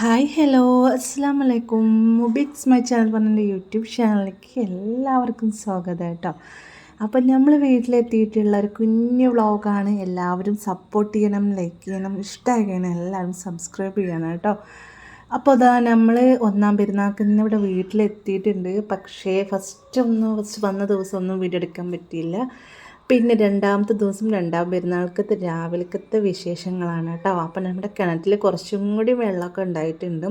Hi hello അസ്സാം വലൈക്കും. മുബിക്സ് my channel പറഞ്ഞ യൂട്യൂബ് ചാനലിലേക്ക് എല്ലാവർക്കും സ്വാഗതം കേട്ടോ. അപ്പം നമ്മൾ വീട്ടിലെത്തിയിട്ടുള്ള ഒരു കുഞ്ഞു വ്ളോഗാണ്. എല്ലാവരും സപ്പോർട്ട് ചെയ്യണം, ലൈക്ക് ചെയ്യണം, ഇഷ്ടമാക്കണം, എല്ലാവരും സബ്സ്ക്രൈബ് ചെയ്യണം കേട്ടോ. അപ്പോൾ അതാ നമ്മൾ ഒന്നാം പെരുന്നാൾക്ക് ഇന്ന് ഇവിടെ വീട്ടിലെത്തിയിട്ടുണ്ട്. പക്ഷേ ഫസ്റ്റ് വന്ന ദിവസം ഒന്നും വീഡിയോ എടുക്കാൻ പറ്റിയില്ല. പിന്നെ രണ്ടാമത്തെ ദിവസം രണ്ടാം പെരുന്നാൾക്കത്തെ രാവിലത്തെ വിശേഷങ്ങളാണ് കേട്ടോ. അപ്പം നമ്മുടെ കിണറ്റിൽ കുറച്ചും കൂടി വെള്ളമൊക്കെ ഉണ്ടായിട്ടുണ്ട്.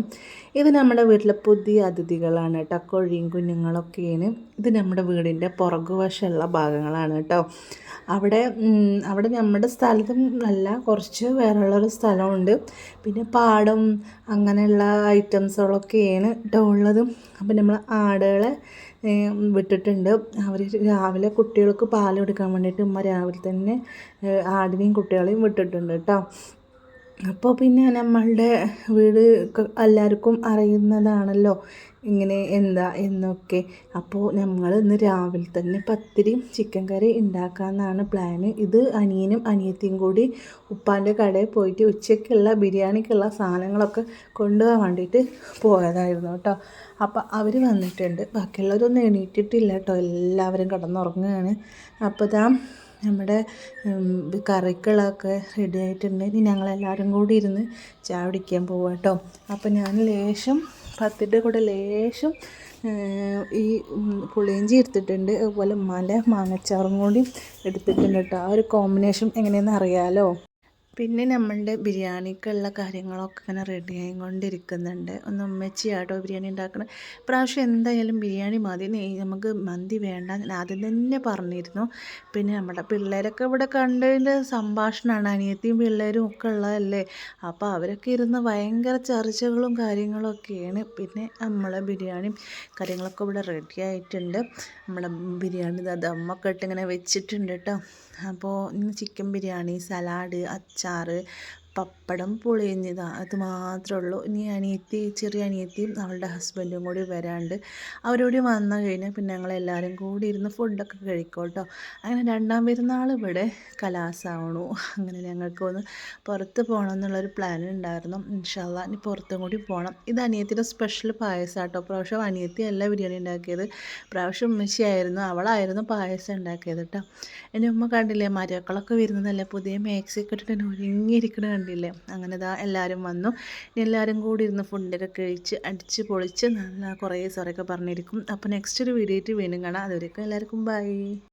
ഇത് നമ്മുടെ വീട്ടിലെ പുതിയ അതിഥികളാണ് കേട്ടോ. കോഴിയും കുഞ്ഞുങ്ങളൊക്കെയാണ്. ഇത് നമ്മുടെ വീടിൻ്റെ പുറകുവശമുള്ള ഭാഗങ്ങളാണ് കേട്ടോ. അവിടെ അവിടെ നമ്മുടെ സ്ഥലത്തും അല്ല, കുറച്ച് വേറെയുള്ളൊരു സ്ഥലമുണ്ട്. പിന്നെ പാടം അങ്ങനെയുള്ള ഐറ്റംസുകളൊക്കെയാണ് കേട്ടോ ഉള്ളതും. അപ്പം നമ്മൾ ആടുകളെ വിട്ടിട്ടുണ്ട്. അവർ രാവിലെ കുട്ടികൾക്ക് പാൽ കൊടുക്കാൻ വേണ്ടിയിട്ട് ഉമ്മ രാവിലെ തന്നെ ആടിനെയും കുട്ടികളെയും വിട്ടിട്ടുണ്ട് കേട്ടോ. അപ്പോൾ പിന്നെ നമ്മളുടെ വീട് എല്ലാവർക്കും അറിയുന്നതാണല്ലോ ഇങ്ങനെ എന്താ എന്നൊക്കെ. അപ്പോൾ നമ്മൾ ഇന്ന് രാവിലെ തന്നെ പത്തിരിയും ചിക്കൻ കറി ഉണ്ടാക്കാമെന്നാണ് പ്ലാന്. ഇത് അനിയനും അനിയത്തിയും കൂടി ഉപ്പാൻ്റെ കടയിൽ പോയിട്ട് ഉച്ചയ്ക്കുള്ള ബിരിയാണിക്കുള്ള സാധനങ്ങളൊക്കെ കൊണ്ടുപോകാൻ വേണ്ടിയിട്ട് പോയതായിരുന്നു കേട്ടോ. അപ്പോൾ അവർ വന്നിട്ടുണ്ട്. ബാക്കിയുള്ളവരൊന്നും എണീറ്റിട്ടില്ല കേട്ടോ, എല്ലാവരും കിടന്നുറങ്ങുകയാണ്. അപ്പോൾ ഇതാ നമ്മുടെ കറികളൊക്കെ റെഡി ആയിട്ടുണ്ട്. ഇനി ഞങ്ങളെല്ലാവരും കൂടി ഇരുന്ന് ചായ കുടിക്കാൻ പോവാം കേട്ടോ. അപ്പോൾ ഞാൻ ലേശം പത്തിൻ്റെ കൂടെ ലേശം ഈ പുളിയിഞ്ചി എടുത്തിട്ടുണ്ട്. അതുപോലെ ഉമ്മാൻ്റെ മാങ്ങച്ചാറും കൂടി എടുത്തിട്ടുണ്ട് കേട്ടോ. ആ ഒരു കോമ്പിനേഷൻ എങ്ങനെയെന്ന് അറിയാമല്ലോ. പിന്നെ നമ്മളുടെ ബിരിയാണിക്കുള്ള കാര്യങ്ങളൊക്കെ ഇങ്ങനെ റെഡി ആയിക്കൊണ്ടിരിക്കുന്നുണ്ട്. ഒന്ന് ഉമ്മച്ചിയാട്ടോ ബിരിയാണി ഉണ്ടാക്കണം. പ്രാവശ്യം എന്തായാലും ബിരിയാണി മതി, നമുക്ക് മന്തി വേണ്ട, ഞാൻ ആദ്യം തന്നെ പറഞ്ഞിരുന്നു. പിന്നെ നമ്മുടെ പിള്ളേരൊക്കെ ഇവിടെ കണ്ടതിൻ്റെ സംഭാഷണമാണ്, അനിയത്തിയും പിള്ളേരും ഒക്കെ ഉള്ളതല്ലേ. അപ്പോൾ അവരൊക്കെ ഇരുന്ന് ഭയങ്കര ചർച്ചകളും കാര്യങ്ങളൊക്കെയാണ്. പിന്നെ നമ്മളെ ബിരിയാണിയും കാര്യങ്ങളൊക്കെ ഇവിടെ റെഡി ആയിട്ടുണ്ട്. നമ്മളെ ബിരിയാണി ദമ്മൊക്കെ ഇട്ട് ഇങ്ങനെ വെച്ചിട്ടുണ്ട് കേട്ടോ. അപ്പോൾ ഇന്ന് ചിക്കൻ ബിരിയാണി, സലാഡ്, അച്ചാർ, പപ്പടം, പുളിയിഞ്ഞതാ, അത് മാത്രമേ ഉള്ളൂ. ഇനി ചെറിയ അനിയത്തിയും അവളുടെ ഹസ്ബൻഡും കൂടി വരാണ്ട്. അവരോട് വന്നു കഴിഞ്ഞാൽ പിന്നെ ഞങ്ങളെല്ലാവരും കൂടി ഇരുന്ന് ഫുഡൊക്കെ കഴിക്കും കേട്ടോ. അങ്ങനെ രണ്ടാം പെരുന്നാൾ ഇവിടെ കലാസാവണു. അങ്ങനെ ഞങ്ങൾക്കൊന്ന് പുറത്ത് പോകണം എന്നുള്ളൊരു പ്ലാൻ ഉണ്ടായിരുന്നു. ഇൻഷാ അല്ലാ ഇനി പുറത്തും കൂടി പോകണം. ഇത് അനിയത്തിൻ്റെ സ്പെഷ്യൽ പായസം കേട്ടോ. പ്രാവശ്യം അനിയത്തി അല്ല ബിരിയാണി ഉണ്ടാക്കിയത്, പ്രാവശ്യം ഉമ്മച്ചിയായിരുന്നു, അവളായിരുന്നു പായസം ഉണ്ടാക്കിയത് കേട്ടോ. എൻ്റെ ഉമ്മ കണ്ടില്ലേ, മരക്കളൊക്കെ വരുന്നതല്ലേ, പുതിയ മാക്സിയൊക്കെ ഇട്ടിട്ട് ഒരുങ്ങിയിരിക്കണ കണ്ടില്ലേ. അങ്ങനെ ഇതാ എല്ലാവരും വന്നു. ഇനി എല്ലാവരും കൂടി ഇരുന്ന് ഫുഡൊക്കെ കഴിച്ച് അടിച്ച് പൊളിച്ച് നല്ല കുറേ സൊറയൊക്കെ പറഞ്ഞിരിക്കും. അപ്പോൾ നെക്സ്റ്റ് ഒരു വീഡിയോ ആയിട്ട് വീണ്ടും കാണാം. അതുവരെയൊക്കെ എല്ലാവർക്കും ബൈ.